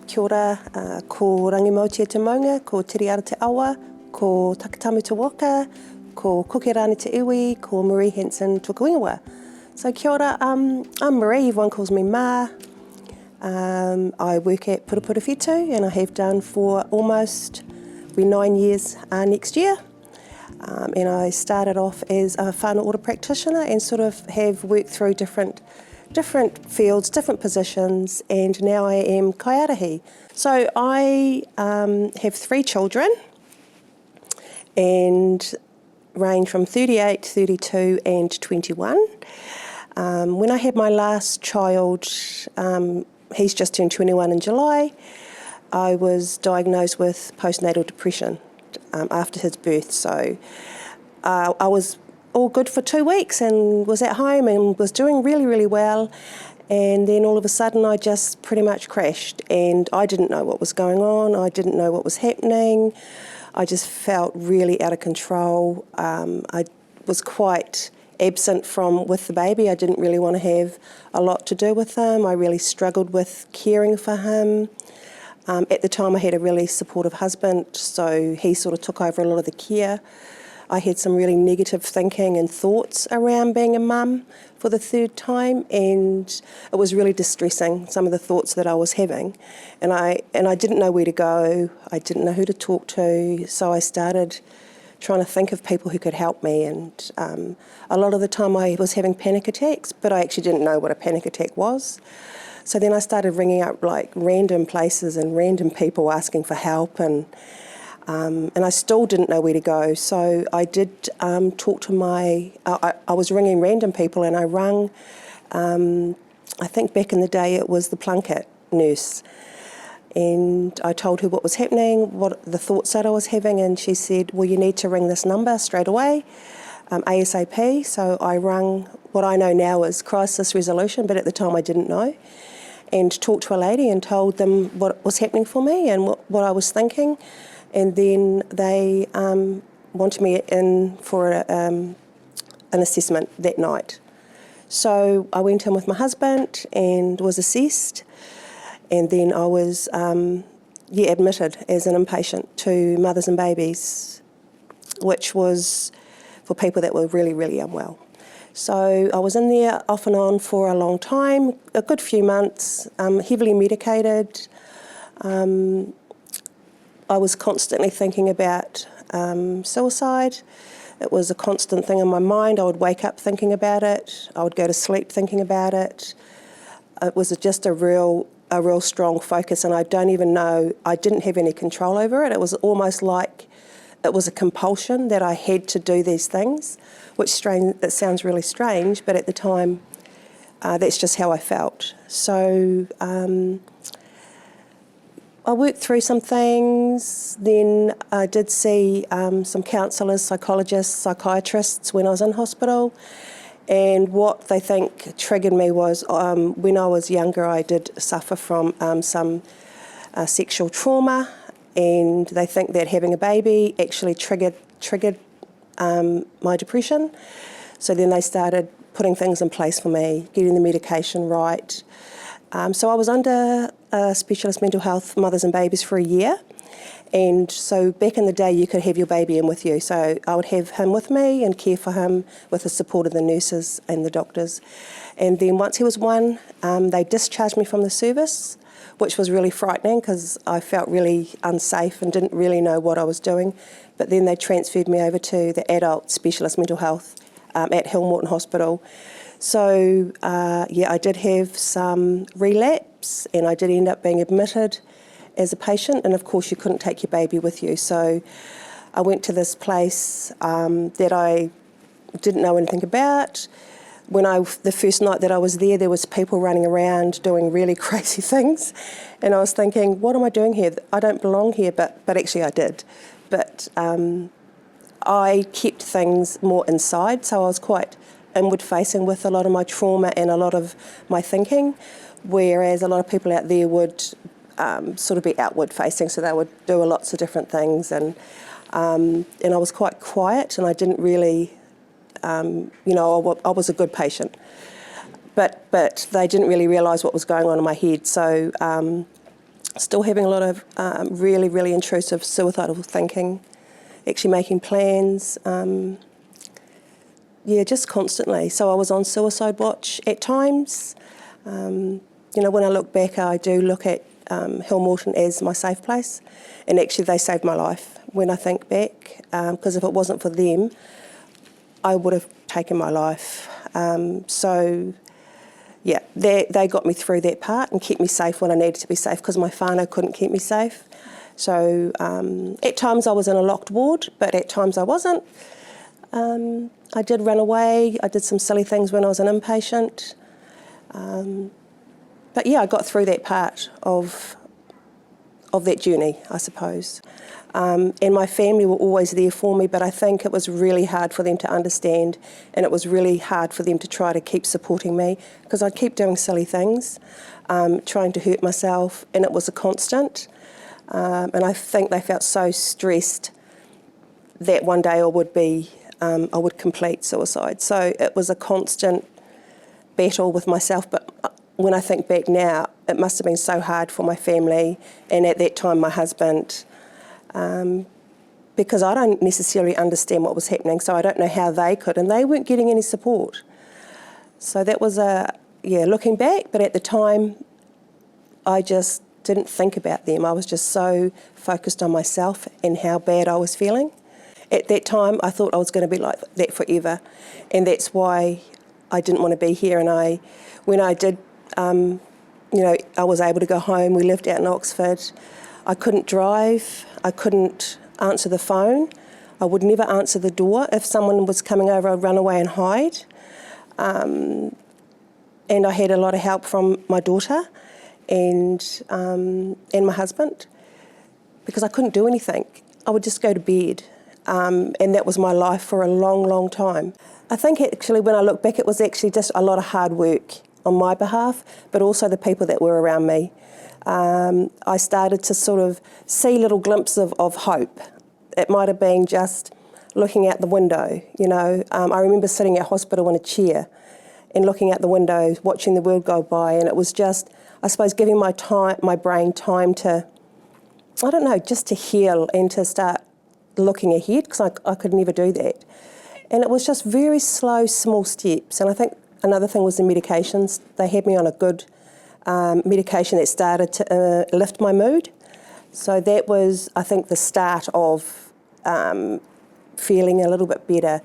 Kia ora, ko Rangimautia te maunga, ko Tiriara te awa, ko Takatamu te waka, ko Kukerani te iwi, ko Marie Hanson tukuingawa. So kia ora, I'm Marie, everyone calls me Ma. I work at Purupura Whetū and I have done for almost 9 years next year. And I started off as a whānau order practitioner and sort of have worked through different fields, different positions, and now I am kaiarahi. So I have 3 children and range from 38, 32 and 21. When I had my last child, he's just turned 21 in July, I was diagnosed with postnatal depression after his birth. So I was all good for 2 weeks and was at home and was doing really, really well. And then all of a sudden I just pretty much crashed and I didn't know what was going on. I didn't know what was happening. I just felt really out of control. I was quite absent with the baby. I didn't really want to have a lot to do with him. I really struggled with caring for him. At the time I had a really supportive husband, so he sort of took over a lot of the care. I had some really negative thinking and thoughts around being a mum for the 3rd time, and it was really distressing, some of the thoughts that I was having. And I didn't know where to go, I didn't know who to talk to, so I started trying to think of people who could help me. And a lot of the time I was having panic attacks, but I actually didn't know what a panic attack was. So then I started ringing up like random places and random people asking for help, and I still didn't know where to go. So I did talk to I was ringing random people, and I rang, I think back in the day it was the Plunket nurse. And I told her what was happening, what the thoughts that I was having, and she said, well, you need to ring this number straight away, ASAP. So I rang what I know now is crisis resolution, but at the time I didn't know, and talked to a lady and told them what was happening for me and what I was thinking. And then they wanted me in for an assessment that night. So I went in with my husband and was assessed, and then I was admitted as an inpatient to mothers and babies, which was for people that were really, really unwell. So I was in there off and on for a long time, a good few months, heavily medicated. I was constantly thinking about suicide. It was a constant thing in my mind. I would wake up thinking about it. I would go to sleep thinking about it. It was just a real strong focus, and I don't even know, I didn't have any control over it. It was almost like it was a compulsion that I had to do these things, which it sounds really strange, but at the time, that's just how I felt. So I worked through some things, then I did see some counsellors, psychologists, psychiatrists when I was in hospital, and what they think triggered me was when I was younger I did suffer from some sexual trauma, and they think that having a baby actually triggered my depression. So then they started putting things in place for me, getting the medication right. So I was under specialist mental health mothers and babies for a year, and so back in the day you could have your baby in with you, so I would have him with me and care for him with the support of the nurses and the doctors. And then once he was 1, they discharged me from the service, which was really frightening because I felt really unsafe and didn't really know what I was doing. But then they transferred me over to the adult specialist mental health at Hill Morton Hospital. So I did have some relapse, and I did end up being admitted as a patient, and of course you couldn't take your baby with you. So I went to this place that I didn't know anything about. The first night that I was there was people running around doing really crazy things, and I was thinking, what am I doing here? I don't belong here, but actually I did. But I kept things more inside, so I was quite inward facing with a lot of my trauma and a lot of my thinking, whereas a lot of people out there would sort of be outward facing, so they would do lots of different things, and I was quite quiet, and I didn't really, I was a good patient, but they didn't really realise what was going on in my head. So Still having a lot of really, really intrusive suicidal thinking, actually making plans, just constantly. So I was on suicide watch at times. When I look back, I do look at Hill Morton as my safe place, and actually they saved my life when I think back, because if it wasn't for them, I would have taken my life. They got me through that part and kept me safe when I needed to be safe, because my whānau couldn't keep me safe. So at times I was in a locked ward, but at times I wasn't. I did run away. I did some silly things when I was an inpatient. I got through that part of that journey, I suppose. And my family were always there for me, but I think it was really hard for them to understand, and it was really hard for them to try to keep supporting me, because I'd keep doing silly things, trying to hurt myself, and it was a constant. And I think they felt so stressed that one day I would complete suicide. So it was a constant battle with myself, but when I think back now, it must have been so hard for my family, and at that time my husband, because I don't necessarily understand what was happening, so I don't know how they could, and they weren't getting any support. So that was looking back, but at the time I just didn't think about them. I was just so focused on myself and how bad I was feeling. At that time I thought I was going to be like that forever, and that's why I didn't want to be here. And when I did, I was able to go home. We lived out in Oxford. I couldn't drive. I couldn't answer the phone. I would never answer the door. If someone was coming over, I'd run away and hide. And I had a lot of help from my daughter and my husband, because I couldn't do anything. I would just go to bed. And that was my life for a long, long time. I think actually when I look back, it was actually just a lot of hard work on my behalf, but also the people that were around me. I started to sort of see little glimpses of hope. It might have been just looking out the window, I remember sitting at hospital in a chair and looking out the window, watching the world go by, and it was just, I suppose, giving my brain time to, just to heal and to start looking ahead, because I could never do that. And it was just very slow, small steps. And I think another thing was the medications. They had me on a good medication that started to lift my mood. So that was, I think, the start of feeling a little bit better,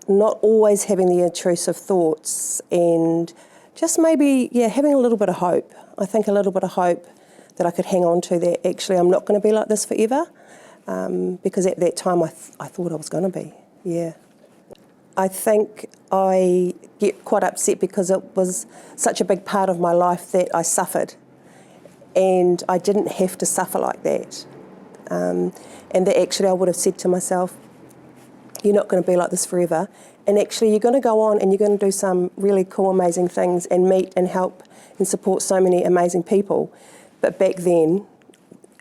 not always having the intrusive thoughts, and just maybe, having a little bit of hope. I think a little bit of hope that I could hang on to, that actually I'm not going to be like this forever. Because at that time I thought I was going to be, I think I get quite upset because it was such a big part of my life that I suffered, and I didn't have to suffer like that. And that actually I would have said to myself, you're not going to be like this forever, and actually you're going to go on and you're going to do some really cool, amazing things and meet and help and support so many amazing people. But back then,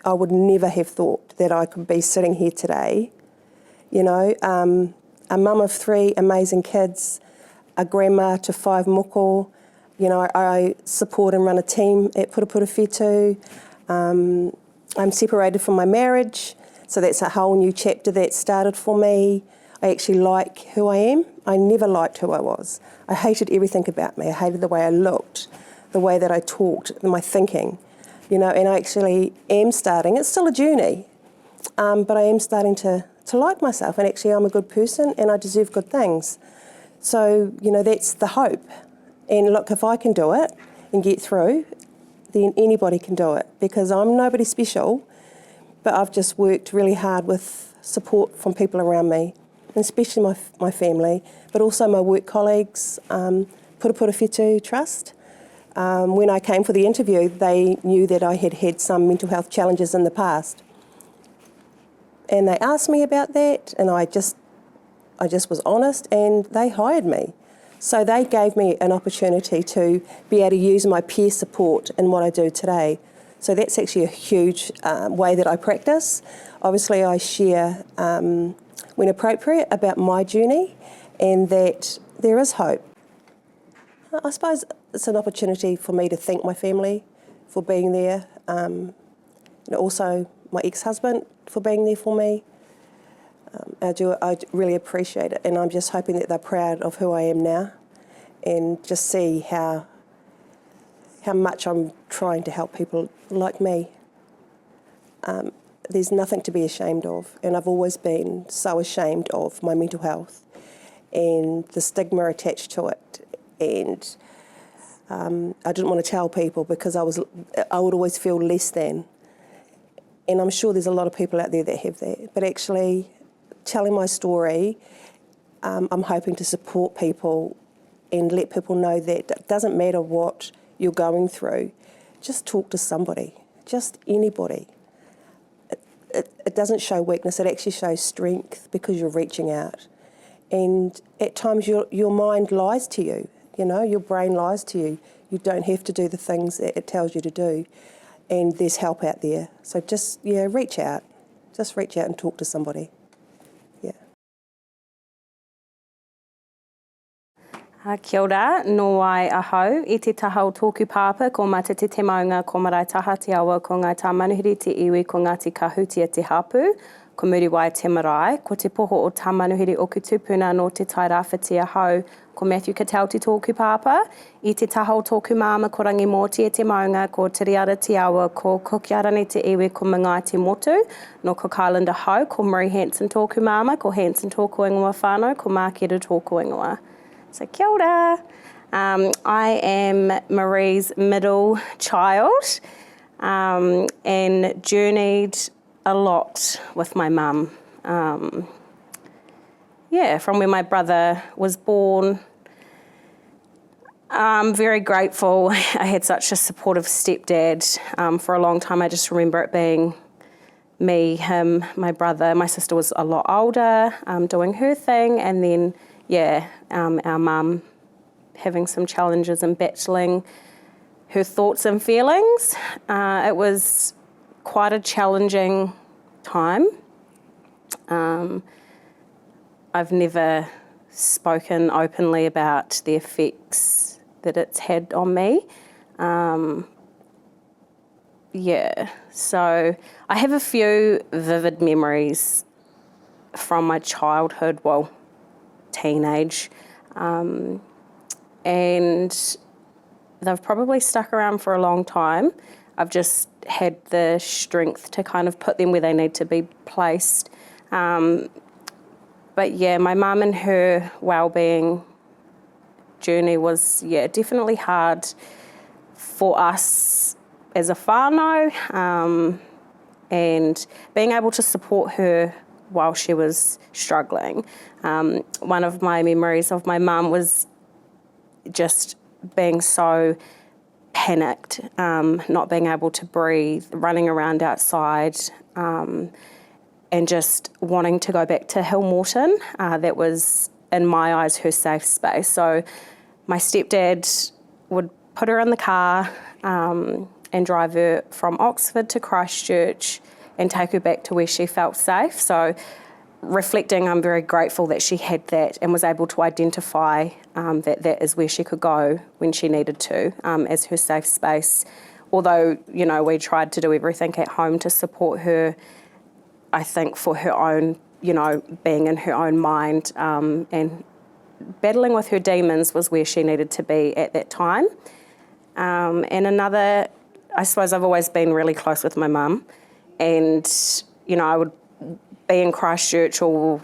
I would never have thought that I could be sitting here today, a mum of 3 amazing kids, a grandma to 5 moko. I support and run a team at Purupuru Whetū. I'm separated from my marriage, so that's a whole new chapter that started for me. I actually like who I am. I never liked who I was. I hated everything about me. I hated the way I looked, the way that I talked, my thinking. And I actually am starting, it's still a journey, but I am starting to like myself, and actually I'm a good person and I deserve good things. So, that's the hope. And look, if I can do it and get through, then anybody can do it, because I'm nobody special, but I've just worked really hard with support from people around me, and especially my family, but also my work colleagues, Purupuru Whetū Trust. When I came for the interview, they knew that I had had some mental health challenges in the past. And they asked me about that, and I just was honest, and they hired me. So they gave me an opportunity to be able to use my peer support in what I do today. So that's actually a huge way that I practice. Obviously, I share, when appropriate, about my journey, and that there is hope. I suppose it's an opportunity for me to thank my family for being there, and also my ex-husband for being there for me. I really appreciate it, and I'm just hoping that they're proud of who I am now, and just see how much I'm trying to help people like me. There's nothing to be ashamed of, and I've always been so ashamed of my mental health and the stigma attached to it, and I didn't want to tell people because I would always feel less than, and I'm sure there's a lot of people out there that have that, but actually telling my story, I'm hoping to support people and let people know that it doesn't matter what you're going through, just talk to somebody, just anybody. It doesn't show weakness, it actually shows strength because you're reaching out. And at times your mind lies to you, your brain lies to you. You don't have to do the things that it tells you to do, and there's help out there. So just, reach out. Just reach out and talk to somebody. Yeah. Kia ora, no ai ahau, I te taha o tōku pāpa, ko mata te maunga, ko marae taha te awa, ko ngai tā manuhiri te iwi, ko Ngāti Kahutia te hapu, ko muri wai te marae, ko te poho o tā manuhiri o ku tupuna no te tai rāwhiti ahau, ko Matthew Katau te tōku pāpa, I te taha o tōku māma, ko Rangi Mōti e te maunga, ko Tiriara te awa, ko Kokiarani te iwi, ko Mangai te motu, no ko Carlinda Hau, ko Murray Hanson tōku māma, ko Hanson tōku ingoa whānau, ko Makera tōku ingoa. So kia ora. I am Marie's middle child and journeyed a lot with my mum. From when my brother was born. I'm very grateful. I had such a supportive stepdad. For a long time, I just remember it being me, him, my brother. My sister was a lot older, doing her thing, and then our mum having some challenges and battling her thoughts and feelings. It was quite a challenging time. I've never spoken openly about the effects that it's had on me. So I have a few vivid memories from my childhood, teenage, and they've probably stuck around for a long time. I've just had the strength to kind of put them where they need to be placed. My mum and her wellbeing journey was definitely hard for us as a whānau, and being able to support her while she was struggling. One of my memories of my mum was just being so panicked, not being able to breathe, running around outside, and just wanting to go back to Hill Morton. That was, in my eyes, her safe space. So my stepdad would put her in the car and drive her from Oxford to Christchurch and take her back to where she felt safe. So reflecting, I'm very grateful that she had that and was able to identify that is where she could go when she needed to, as her safe space. Although, we tried to do everything at home to support her, I think for her own, being in her own mind and battling with her demons was where she needed to be at that time. And another, I suppose I've always been really close with my mum, and, I would be in Christchurch or,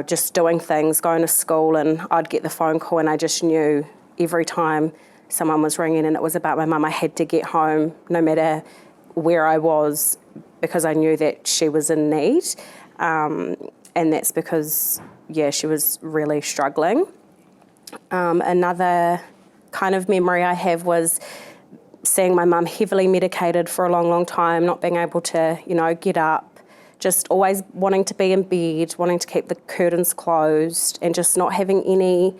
just doing things, going to school, and I'd get the phone call and I just knew every time someone was ringing and it was about my mum, I had to get home no matter where I was, because I knew that she was in need. And that's because, she was really struggling. Another kind of memory I have was seeing my mum heavily medicated for a long, long time, not being able to, get up, just always wanting to be in bed, wanting to keep the curtains closed, and just not having any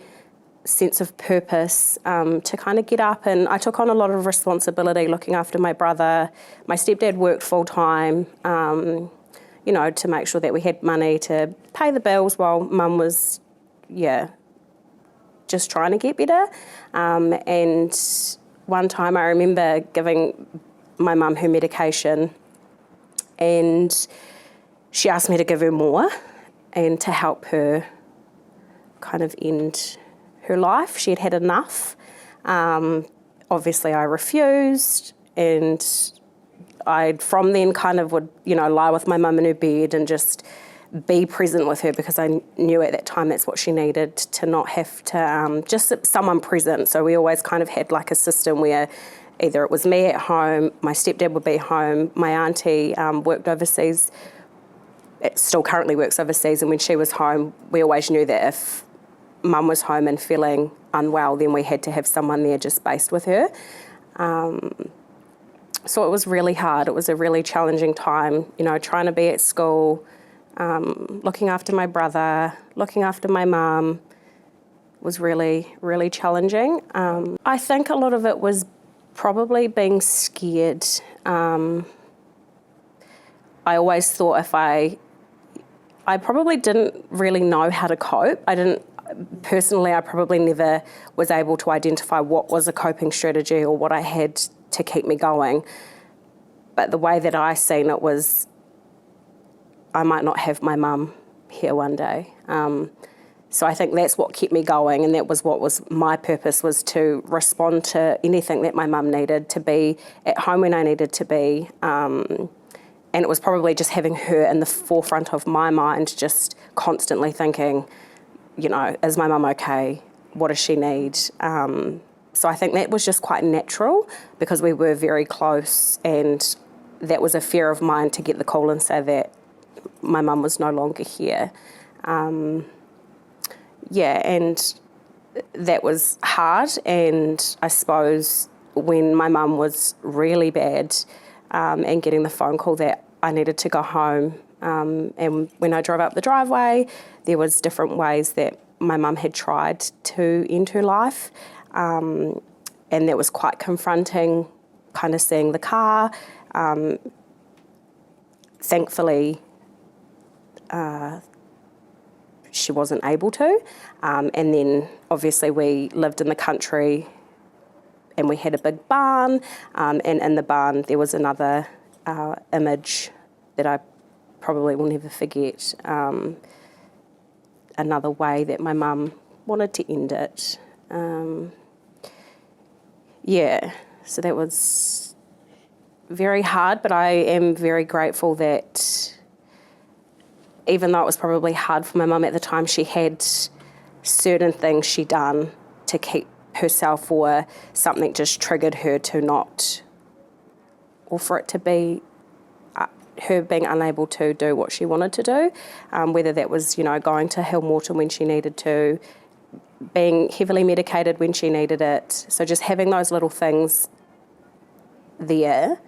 sense of purpose to kind of get up. And I took on a lot of responsibility looking after my brother. My stepdad worked full-time, to make sure that we had money to pay the bills while mum was, just trying to get better. And one time I remember giving my mum her medication, and she asked me to give her more and to help her kind of end her life. She had had enough. Obviously I refused, and I from then kind of would, lie with my mum in her bed and just be present with her, because I knew at that time that's what she needed, to not have to, just someone present. So we always kind of had like a system where either it was me at home, my stepdad would be home, my auntie worked overseas, it still currently works overseas, and when she was home, we always knew that if mum was home and feeling unwell, then we had to have someone there just based with her. So it was really hard. It was a really challenging time, trying to be at school, looking after my brother, looking after my mum was really, really challenging. I think a lot of it was probably being scared. I always thought I probably didn't really know how to cope. I probably never was able to identify what was a coping strategy or what I had to keep me going. But the way that I seen it was, I might not have my mum here one day. So I think that's what kept me going, and that was what was my purpose, was to respond to anything that my mum needed, to be at home when I needed to be. And it was probably just having her in the forefront of my mind, just constantly thinking, is my mum okay? What does she need? So I think that was just quite natural, because we were very close, and that was a fear of mine, to get the call and say that my mum was no longer here. And that was hard. And I suppose when my mum was really bad, and getting the phone call that I needed to go home, and when I drove up the driveway, there was different ways that my mum had tried to end her life. And that was quite confronting, kind of seeing the car. Thankfully, she wasn't able to. And then obviously we lived in the country, and we had a big barn. And in the barn there was another image that I probably will never forget. Another way that my mum wanted to end it. So that was very hard, but I am very grateful that even though it was probably hard for my mum at the time, she had certain things she done to keep herself, or something just triggered her to not, or for it to be her being unable to do what she wanted to do, whether that was, going to Hillmorton when she needed to, being heavily medicated when she needed it. So just having those little things there,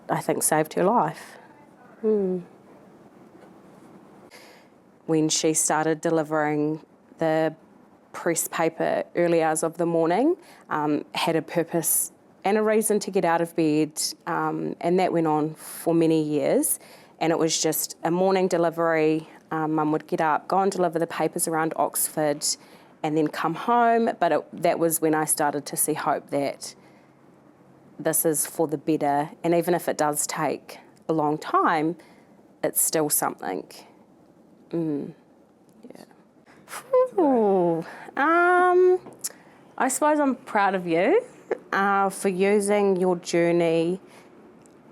I think saved her life. When she started delivering the press paper early hours of the morning, had a purpose and a reason to get out of bed, and that went on for many years. And it was just a morning delivery. Mum would get up, go and deliver the papers around Oxford, and then come home. But that was when I started to see hope that this is for the better. And even if it does take a long time, it's still something. I suppose I'm proud of you for using your journey.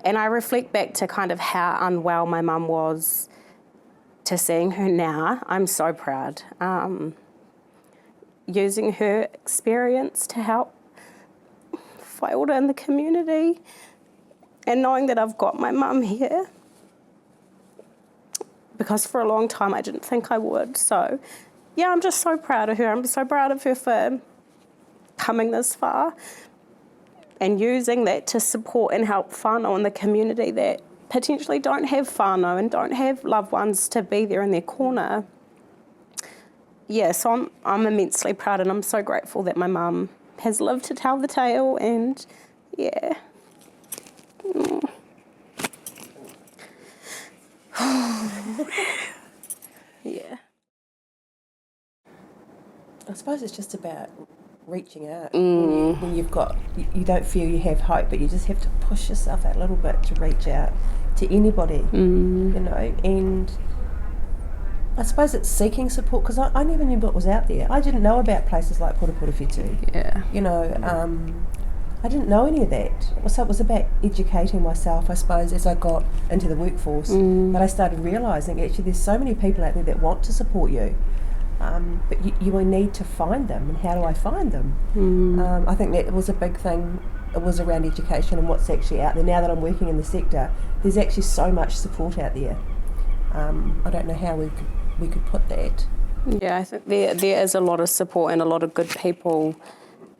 And I reflect back to kind of how unwell my mum was, to seeing her now. I'm so proud. Using her experience to help Whaelda in the community, and knowing that I've got my mum here, because for a long time I didn't think I would. So yeah, I'm just so proud of her. I'm so proud of her for coming this far and using that to support and help whānau in the community that potentially don't have whānau and don't have loved ones to be there in their corner. Yeah, so I'm immensely proud, and I'm so grateful that my mum has lived to tell the tale, and yeah. Yeah. I suppose it's just about reaching out. When you've got, you don't feel you have hope, but you just have to push yourself that little bit to reach out. to anybody, you know, and I suppose it's seeking support, because I never knew what was out there. I didn't know about places like Purupura Whitu. Yeah. You know, I didn't know any of that. So it was about educating myself, I suppose, as I got into the workforce. But I started realising, actually, there's so many people out there that want to support you. But you will need to find them, and how do I find them? I think that was a big thing. It was around education and what's actually out there. Now that I'm working in the sector, there's actually so much support out there. I don't know how we could put that. Yeah, I think there is a lot of support and a lot of good people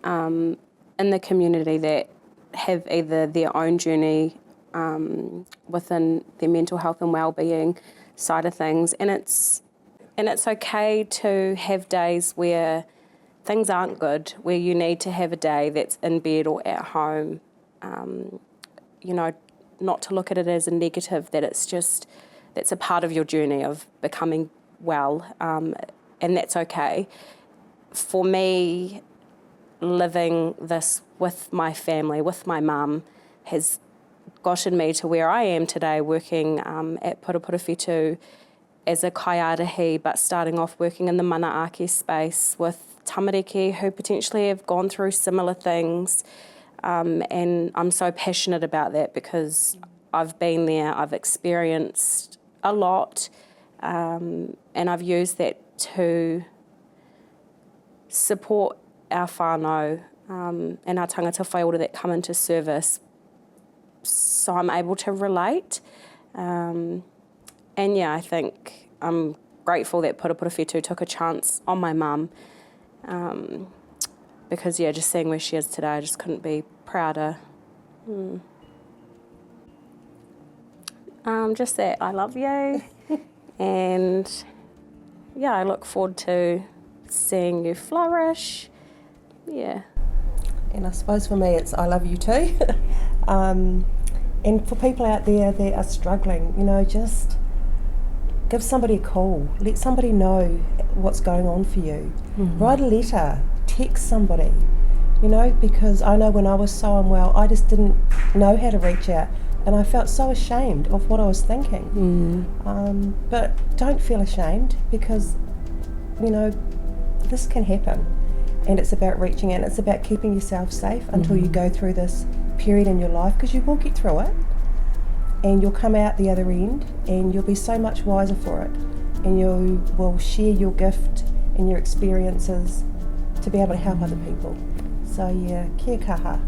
in the community that have either their own journey within their mental health and wellbeing side of things, and it's okay to have days where things aren't good, where you need to have a day that's in bed or at home. You know, not to look at it as a negative, that's a part of your journey of becoming well, and that's okay. For me, living this with my family, with my mum, has gotten me to where I am today, working at Purupura Whitu as a kaiarahi, but starting off working in the manaaki space with tamariki who potentially have gone through similar things. And I'm so passionate about that because I've been there, I've experienced a lot, and I've used that to support our whānau and our tangata whaiora that come into service, so I'm able to relate. And yeah, I think I'm grateful that Purupura Whitu took a chance on my mum, because yeah, just seeing where she is today, I just couldn't be prouder. Just that I love you, and yeah, I look forward to seeing you flourish. Yeah. And I suppose for me it's I love you too. And for people out there that are struggling, you know, just give somebody a call. Let somebody know what's going on for you. Write a letter, text somebody, you know, because I know when I was so unwell, I just didn't know how to reach out, and I felt so ashamed of what I was thinking. But don't feel ashamed, because, you know, this can happen, and it's about reaching out. It's about keeping yourself safe until you go through this period in your life, because you will get through it, and you'll come out the other end, and you'll be so much wiser for it, and you will share your gift and your experiences to be able to help other people. So yeah, kia kaha.